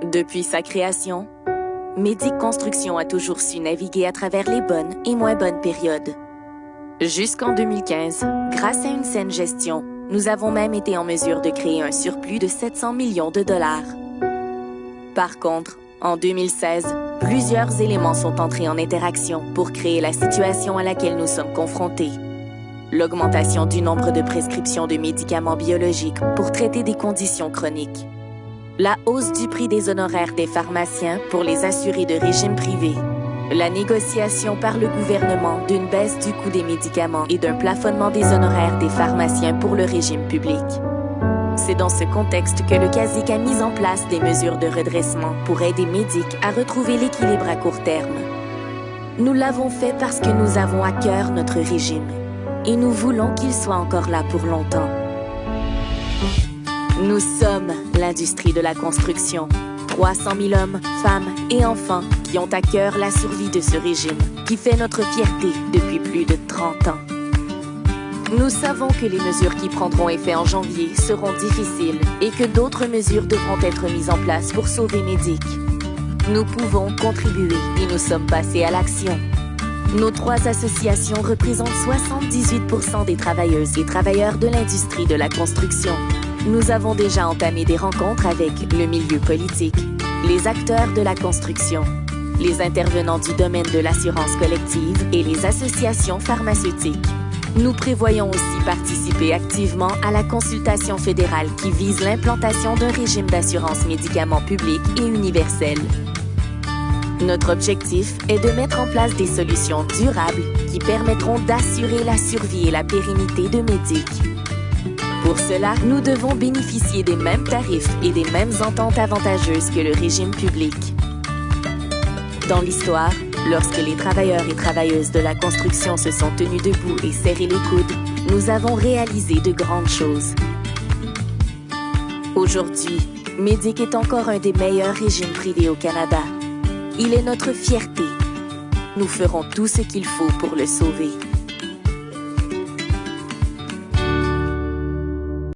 Depuis sa création, Médic Construction a toujours su naviguer à travers les bonnes et moins bonnes périodes. Jusqu'en 2015, grâce à une saine gestion, nous avons même été en mesure de créer un surplus de 700 millions de dollars. Par contre, en 2016, plusieurs éléments sont entrés en interaction pour créer la situation à laquelle nous sommes confrontés. L'augmentation du nombre de prescriptions de médicaments biologiques pour traiter des conditions chroniques. La hausse du prix des honoraires des pharmaciens pour les assurés de régime privé. La négociation par le gouvernement d'une baisse du coût des médicaments et d'un plafonnement des honoraires des pharmaciens pour le régime public. C'est dans ce contexte que le CASIC a mis en place des mesures de redressement pour aider Médic à retrouver l'équilibre à court terme. Nous l'avons fait parce que nous avons à cœur notre régime et nous voulons qu'il soit encore là pour longtemps. Nous sommes l'industrie de la construction. 300 000 hommes, femmes et enfants qui ont à cœur la survie de ce régime, qui fait notre fierté depuis plus de 30 ans. Nous savons que les mesures qui prendront effet en janvier seront difficiles et que d'autres mesures devront être mises en place pour sauver Médic. Nous pouvons contribuer et nous sommes passés à l'action. Nos 3 associations représentent 78% des travailleuses et travailleurs de l'industrie de la construction. Nous avons déjà entamé des rencontres avec le milieu politique, les acteurs de la construction, les intervenants du domaine de l'assurance collective et les associations pharmaceutiques. Nous prévoyons aussi participer activement à la consultation fédérale qui vise l'implantation d'un régime d'assurance médicaments public et universel. Notre objectif est de mettre en place des solutions durables qui permettront d'assurer la survie et la pérennité de Médic. Pour cela, nous devons bénéficier des mêmes tarifs et des mêmes ententes avantageuses que le régime public. Dans l'histoire, lorsque les travailleurs et travailleuses de la construction se sont tenus debout et serré les coudes, nous avons réalisé de grandes choses. Aujourd'hui, Médic est encore un des meilleurs régimes privés au Canada. Il est notre fierté. Nous ferons tout ce qu'il faut pour le sauver.